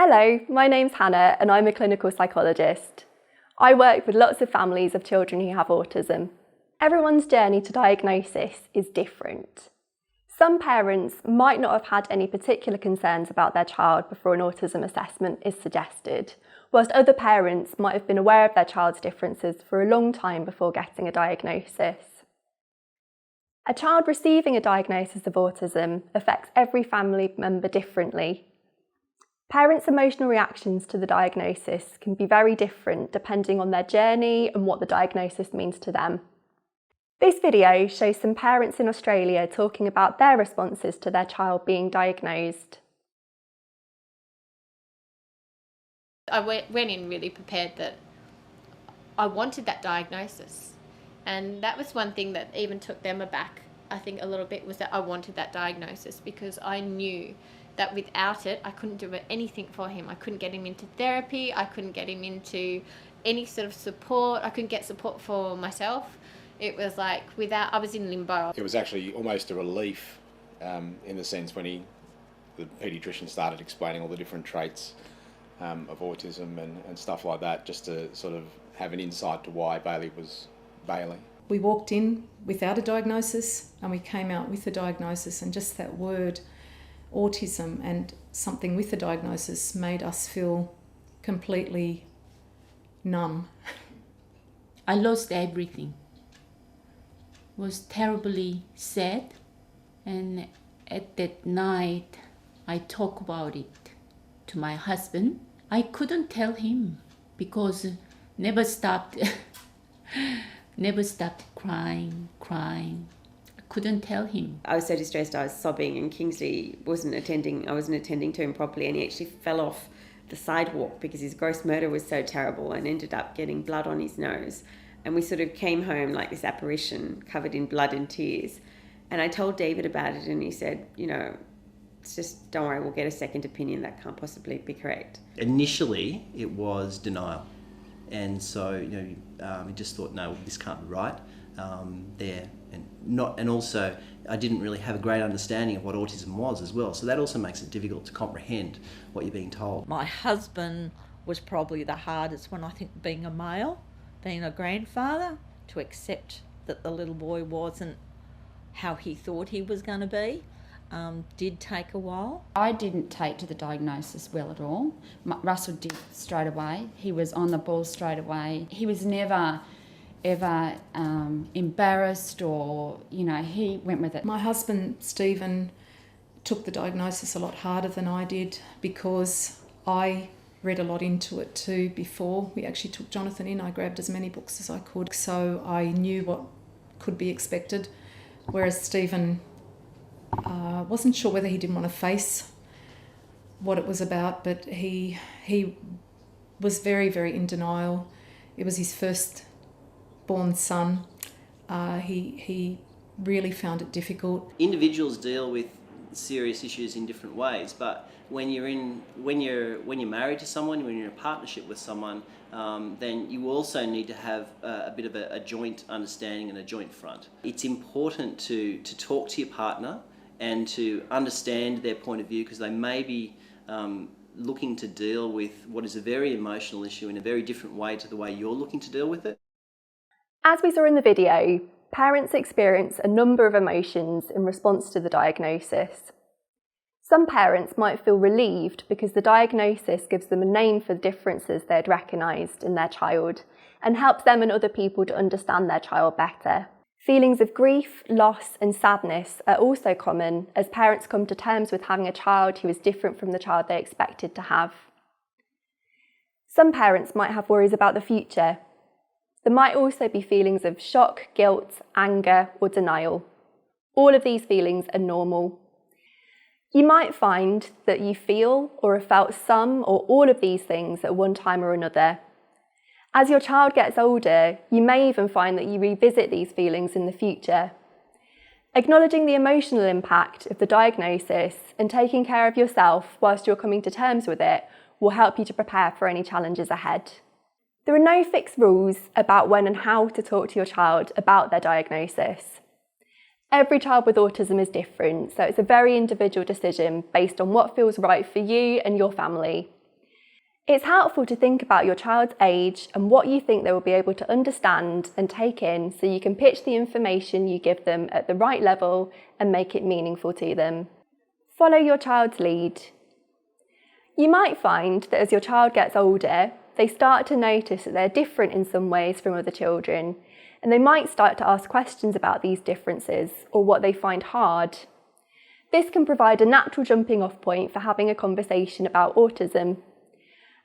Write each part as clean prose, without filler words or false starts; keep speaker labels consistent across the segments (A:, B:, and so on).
A: Hello, my name's Hannah and I'm a clinical psychologist. I work with lots of families of children who have autism. Everyone's journey to diagnosis is different. Some parents might not have had any particular concerns about their child before an autism assessment is suggested, whilst other parents might have been aware of their child's differences for a long time before getting a diagnosis. A child receiving a diagnosis of autism affects every family member differently. Parents' emotional reactions to the diagnosis can be very different depending on their journey and what the diagnosis means to them. This video shows some parents in Australia talking about their responses to their child being diagnosed.
B: I went in really prepared that I wanted that diagnosis, and that was one thing that even took them aback, I think, a little bit, was that I wanted that diagnosis because I knew that without it I couldn't do anything for him. I couldn't get him into therapy, I couldn't get him into any sort of support, I couldn't get support for myself. It was like I was in limbo.
C: It was actually almost a relief in the sense when the paediatrician started explaining all the different traits of autism and stuff like that, just to sort of have an insight to why Bailey was Bailey.
D: We walked in without a diagnosis and we came out with a diagnosis, and just that word autism and something with a diagnosis made us feel completely numb.
E: I lost everything. Was terribly sad, and at that night I talked about it to my husband. I couldn't tell him because never stopped crying. I couldn't tell him.
F: I was so distressed, I was sobbing, and Kingsley I wasn't attending to him properly, and he actually fell off the sidewalk because his gross motor was so terrible and ended up getting blood on his nose. And we sort of came home like this apparition covered in blood and tears. And I told David about it, and he said, it's just, don't worry, we'll get a second opinion. That can't possibly be correct.
G: Initially, it was denial. And so, we just thought, no, this can't be right. And also, I didn't really have a great understanding of what autism was as well. So that also makes it difficult to comprehend what you're being told.
H: My husband was probably the hardest one, I think, being a male, being a grandfather, to accept that the little boy wasn't how he thought he was going to be. Did take a while.
I: I didn't take to the diagnosis well at all. Russell did straight away. He was on the ball straight away. He was never ever embarrassed or, he went with it.
D: My husband, Stephen, took the diagnosis a lot harder than I did because I read a lot into it too before we actually took Jonathan in. I grabbed as many books as I could, so I knew what could be expected, whereas Stephen wasn't sure whether he didn't want to face what it was about, but he was very, very in denial. It was his first born son. He really found it difficult.
G: Individuals deal with serious issues in different ways, but when you're married to someone, when you're in a partnership with someone, then you also need to have a bit of a joint understanding and a joint front. It's important to talk to your partner and to understand their point of view, because they may be looking to deal with what is a very emotional issue in a very different way to the way you're looking to deal with it.
A: As we saw in the video, parents experience a number of emotions in response to the diagnosis. Some parents might feel relieved because the diagnosis gives them a name for the differences they had recognised in their child and helps them and other people to understand their child better. Feelings of grief, loss and sadness are also common as parents come to terms with having a child who is different from the child they expected to have. Some parents might have worries about the future. There might also be feelings of shock, guilt, anger or denial. All of these feelings are normal. You might find that you feel or have felt some or all of these things at one time or another. As your child gets older, you may even find that you revisit these feelings in the future. Acknowledging the emotional impact of the diagnosis and taking care of yourself whilst you're coming to terms with it will help you to prepare for any challenges ahead. There are no fixed rules about when and how to talk to your child about their diagnosis. Every child with autism is different, so it's a very individual decision based on what feels right for you and your family. It's helpful to think about your child's age and what you think they will be able to understand and take in so you can pitch the information you give them at the right level and make it meaningful to them. Follow your child's lead. You might find that as your child gets older, they start to notice that they're different in some ways from other children, and they might start to ask questions about these differences or what they find hard. This can provide a natural jumping off point for having a conversation about autism.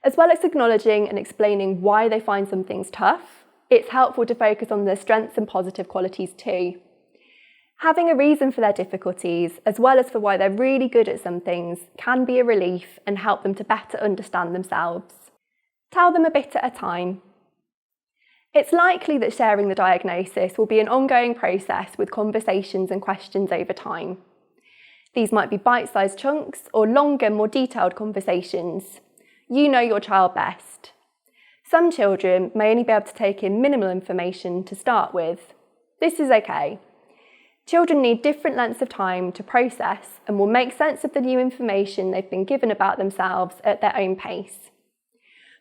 A: As well as acknowledging and explaining why they find some things tough, it's helpful to focus on their strengths and positive qualities too. Having a reason for their difficulties, as well as for why they're really good at some things, can be a relief and help them to better understand themselves. Tell them a bit at a time. It's likely that sharing the diagnosis will be an ongoing process with conversations and questions over time. These might be bite-sized chunks or longer, more detailed conversations. You know your child best. Some children may only be able to take in minimal information to start with. This is okay. Children need different lengths of time to process and will make sense of the new information they've been given about themselves at their own pace.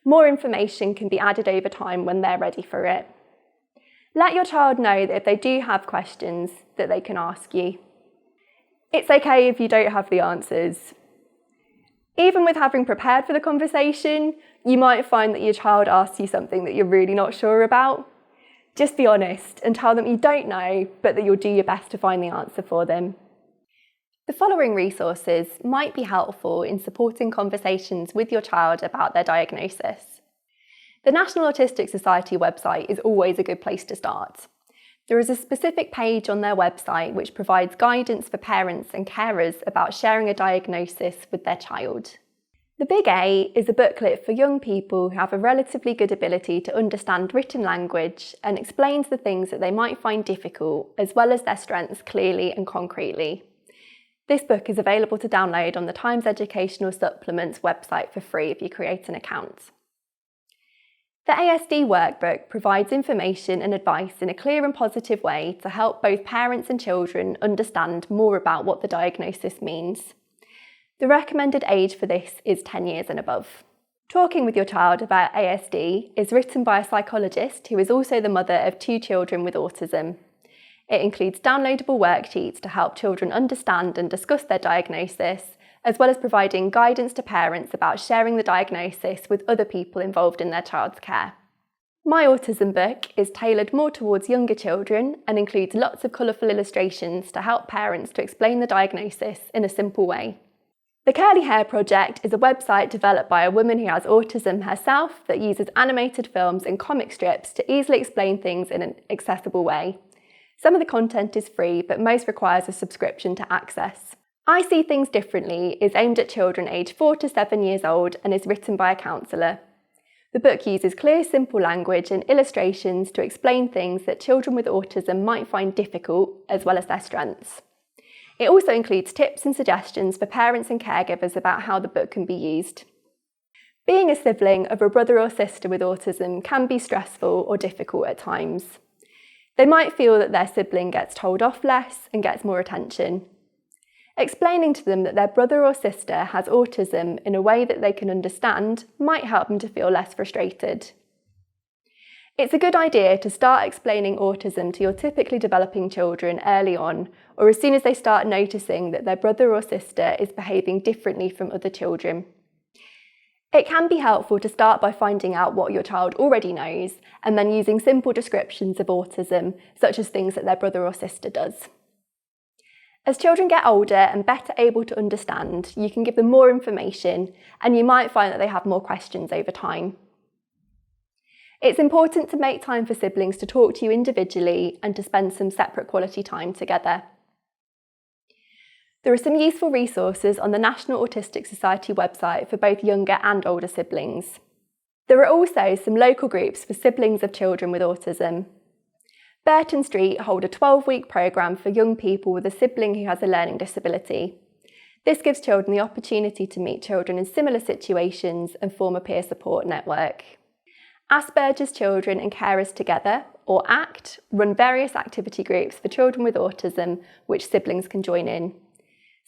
A: More information can be added over time when they're ready for it. Let your child know that if they do have questions, that they can ask you. It's okay if you don't have the answers. Even with having prepared for the conversation, you might find that your child asks you something that you're really not sure about. Just be honest and tell them you don't know, but that you'll do your best to find the answer for them. The following resources might be helpful in supporting conversations with your child about their diagnosis. The National Autistic Society website is always a good place to start. There is a specific page on their website which provides guidance for parents and carers about sharing a diagnosis with their child. The Big A is a booklet for young people who have a relatively good ability to understand written language and explains the things that they might find difficult as well as their strengths clearly and concretely. This book is available to download on the Times Educational Supplements website for free if you create an account. The ASD workbook provides information and advice in a clear and positive way to help both parents and children understand more about what the diagnosis means. The recommended age for this is 10 years and above. Talking with your child about ASD is written by a psychologist who is also the mother of 2 children with autism. It includes downloadable worksheets to help children understand and discuss their diagnosis, as well as providing guidance to parents about sharing the diagnosis with other people involved in their child's care. My Autism book is tailored more towards younger children and includes lots of colourful illustrations to help parents to explain the diagnosis in a simple way. The Curly Hair Project is a website developed by a woman who has autism herself that uses animated films and comic strips to easily explain things in an accessible way. Some of the content is free, but most requires a subscription to access. I See Things Differently is aimed at children aged 4 to 7 years old and is written by a counsellor. The book uses clear, simple language and illustrations to explain things that children with autism might find difficult, as well as their strengths. It also includes tips and suggestions for parents and caregivers about how the book can be used. Being a sibling of a brother or sister with autism can be stressful or difficult at times. They might feel that their sibling gets told off less and gets more attention. Explaining to them that their brother or sister has autism in a way that they can understand might help them to feel less frustrated. It's a good idea to start explaining autism to your typically developing children early on, or as soon as they start noticing that their brother or sister is behaving differently from other children. It can be helpful to start by finding out what your child already knows and then using simple descriptions of autism, such as things that their brother or sister does. As children get older and better able to understand, you can give them more information and you might find that they have more questions over time. It's important to make time for siblings to talk to you individually and to spend some separate quality time together. There are some useful resources on the National Autistic Society website for both younger and older siblings. There are also some local groups for siblings of children with autism. Burton Street hold a 12-week programme for young people with a sibling who has a learning disability. This gives children the opportunity to meet children in similar situations and form a peer support network. Asperger's Children and Carers Together, or ACT, run various activity groups for children with autism which siblings can join in.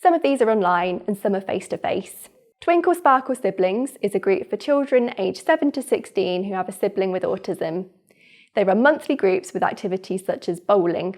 A: Some of these are online and some are face-to-face. Twinkle Sparkle Siblings is a group for children aged 7 to 16 who have a sibling with autism. They run monthly groups with activities such as bowling.